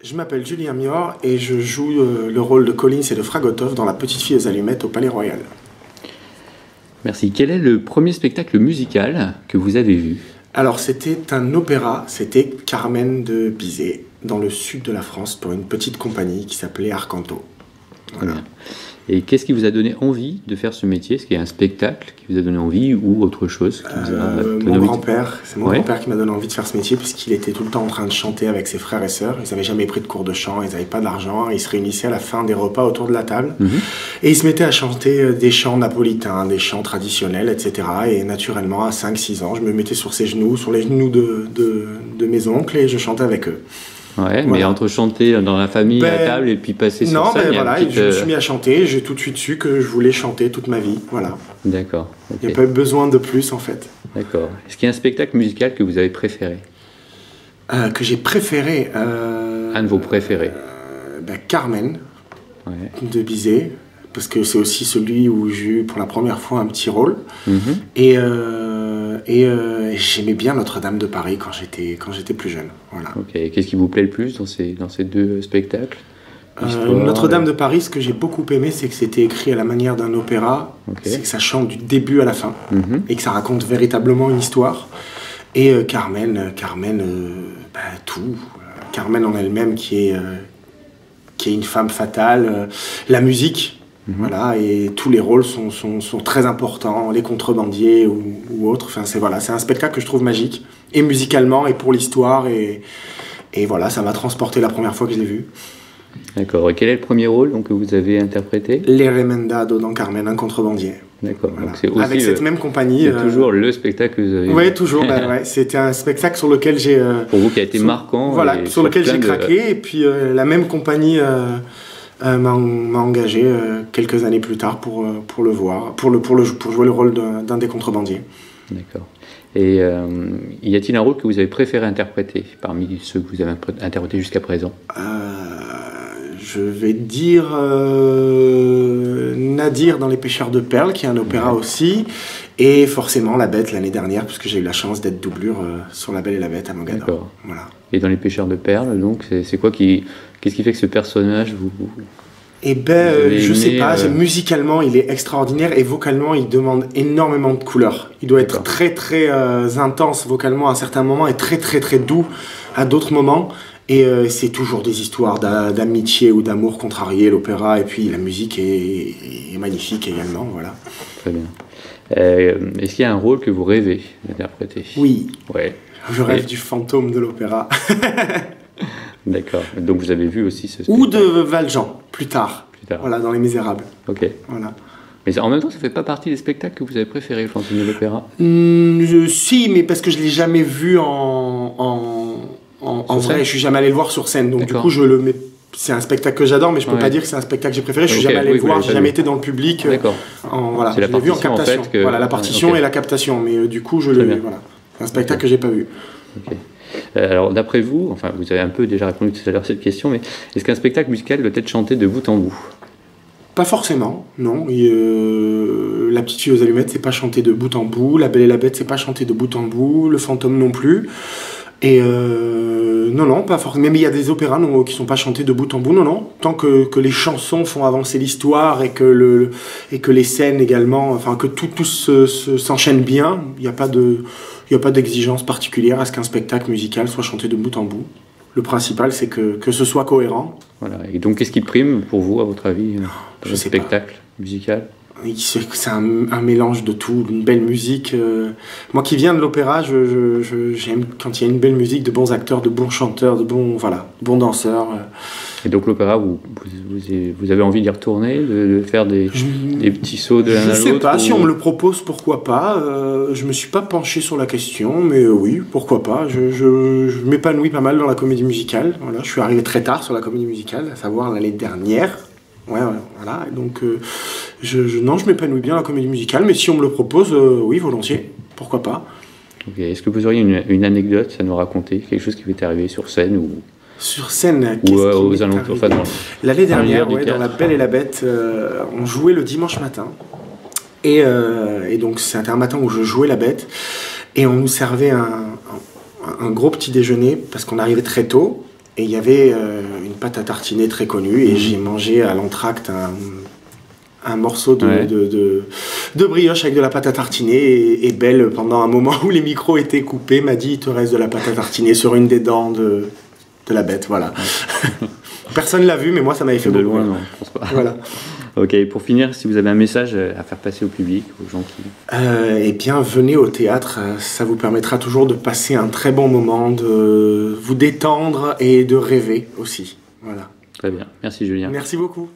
Je m'appelle Julien Mior et je joue le rôle de Collins et de Fragotov dans La Petite Fille aux Allumettes au Palais Royal. Merci. Quel est le premier spectacle musical que vous avez vu? Alors c'était un opéra, c'était Carmen de Bizet, dans le sud de la France, pour une petite compagnie qui s'appelait Arcanto. Voilà. Très bien. Et qu'est-ce qui vous a donné envie de faire ce métier? Est-ce qu'il y a un spectacle qui vous a donné envie ou autre chose qui vous a donné Mon envie grand-père, c'est mon grand-père qui m'a donné envie de faire ce métier puisqu'il était tout le temps en train de chanter avec ses frères et sœurs. Ils n'avaient jamais pris de cours de chant, ils n'avaient pas d'argent. Ils se réunissaient à la fin des repas autour de la table et ils se mettaient à chanter des chants napolitains, des chants traditionnels, etc. Et naturellement, à 5-6 ans, je me mettais sur ses genoux, sur les genoux de mes oncles et je chantais avec eux. Ouais, voilà. Mais entre chanter dans la famille à table et puis passer sur scène, voilà, je me suis mis à chanter, j'ai tout de suite su que je voulais chanter toute ma vie, voilà. D'accord. Il n'y a pas eu besoin de plus en fait. D'accord. Est-ce qu'il y a un spectacle musical que vous avez préféré? Que j'ai préféré Un de vos préférés? Carmen de Bizet, parce que c'est aussi celui où j'ai eu pour la première fois un petit rôle. Et j'aimais bien Notre-Dame de Paris quand j'étais plus jeune. Voilà. Ok. Qu'est-ce qui vous plaît le plus dans ces deux spectacles? Notre-Dame de Paris, ce que j'ai beaucoup aimé, c'est que c'était écrit à la manière d'un opéra, c'est que ça chante du début à la fin, et que ça raconte véritablement une histoire. Et Carmen, tout. Carmen en elle-même qui est une femme fatale. La musique. Voilà, et tous les rôles sont très importants, les contrebandiers ou autres. Enfin, c'est un spectacle que je trouve magique, et musicalement, et pour l'histoire, et voilà, ça m'a transporté la première fois que je l'ai vu. D'accord, et quel est le premier rôle donc, que vous avez interprété? Les Remendado dans Carmen, un contrebandier. D'accord, voilà. Donc c'est aussi avec cette même compagnie. C'est toujours le spectacle que vous avez vu. Oui, toujours, c'était un spectacle sur lequel j'ai... pour vous qui a été marquant. Voilà, sur lequel j'ai craqué, et puis la même compagnie... m'a engagé quelques années plus tard pour jouer le rôle d'un des contrebandiers. D'accord. Et y a-t-il un rôle que vous avez préféré interpréter parmi ceux que vous avez interprétés jusqu'à présent? Je vais dire Nadir dans Les Pêcheurs de Perles, qui est un opéra aussi, et forcément La Bête l'année dernière, puisque j'ai eu la chance d'être doublure sur La Belle et la Bête à Mogador. D'accord. Voilà. Et dans Les Pêcheurs de Perles, donc, c'est quoi qu'est-ce qui fait que ce personnage vous Eh ben, je sais pas, musicalement il est extraordinaire et vocalement il demande énormément de couleurs. Il doit être très très intense vocalement à certains moments et très très très doux à d'autres moments. Et c'est toujours des histoires d'amitié ou d'amour contrarié, l'opéra, et puis la musique est magnifique également, voilà. Très bien. Est-ce qu'il y a un rôle que vous rêvez d'interpréter? Oui. Ouais. Je rêve du fantôme de l'opéra. D'accord. Donc vous avez vu aussi ce spectacle. Ou de Valjean, plus tard. Voilà, dans Les Misérables. Ok. Voilà. Mais en même temps, ça fait pas partie des spectacles que vous avez préférés, le fantôme de l'opéra? Si, mais parce que je l'ai jamais vu en vrai, je suis jamais allé le voir sur scène, donc du coup je le mets. C'est un spectacle que j'adore, mais je peux pas dire que c'est un spectacle que j'ai préféré. Je suis jamais allé le voir, j'ai jamais été dans le public. Voilà, je l'ai vu en captation. En fait, voilà, la partition et la captation, mais du coup voilà, c'est un spectacle que j'ai pas vu. Okay. Alors d'après vous, enfin vous avez un peu déjà répondu tout à l'heure à cette question, mais est-ce qu'un spectacle musical doit être chanté de bout en bout? Pas forcément, non. La Petite Fille aux Allumettes, c'est pas chanté de bout en bout. La Belle et la Bête, c'est pas chanté de bout en bout. Le Fantôme non plus. Et non, pas forcément. Mais il y a des opéras qui sont pas chantés de bout en bout. Non. Tant que les chansons font avancer l'histoire et que les scènes également, enfin que tout s'enchaîne bien, il n'y a pas d'exigence particulière à ce qu'un spectacle musical soit chanté de bout en bout. Le principal, c'est que ce soit cohérent. Voilà. Et donc, qu'est-ce qui prime pour vous, à votre avis, dans le spectacle musical? C'est un mélange de tout, une belle musique. Moi qui viens de l'opéra, j'aime quand il y a une belle musique, de bons acteurs, de bons chanteurs, de bons danseurs. Et donc l'opéra, vous avez envie d'y retourner, de faire des petits sauts de l'un à l'autre? Je sais pas, si on me le propose, pourquoi pas. Je me suis pas penché sur la question, mais oui, pourquoi pas. Je m'épanouis pas mal dans la comédie musicale. Voilà, je suis arrivé très tard sur la comédie musicale, à savoir l'année dernière. Voilà. Donc, je m'épanouis bien dans la comédie musicale, mais si on me le propose, oui, volontiers. Pourquoi pas. Okay. Est-ce que vous auriez une anecdote à nous raconter? Quelque chose qui vous est arrivé sur scène ou... Sur scène, ou aux alentours, enfin, l'année dernière, dans La Belle et la Bête, on jouait le dimanche matin. Et donc, c'était un matin où je jouais la Bête. Et on nous servait un gros petit déjeuner parce qu'on arrivait très tôt. Et il y avait une pâte à tartiner très connue, et j'ai mangé à l'entracte un morceau de brioche avec de la pâte à tartiner, et Belle, pendant un moment où les micros étaient coupés, m'a dit « il te reste de la pâte à tartiner sur une des dents de la bête ». Voilà. Personne l'a vu, mais moi ça m'avait fait de beaucoup. loin, non, je pense pas. Voilà. Ok, pour finir, si vous avez un message à faire passer au public, aux gens qui... Eh bien, venez au théâtre, ça vous permettra toujours de passer un très bon moment, de vous détendre et de rêver aussi. Voilà. Très bien, merci Julien. Merci beaucoup.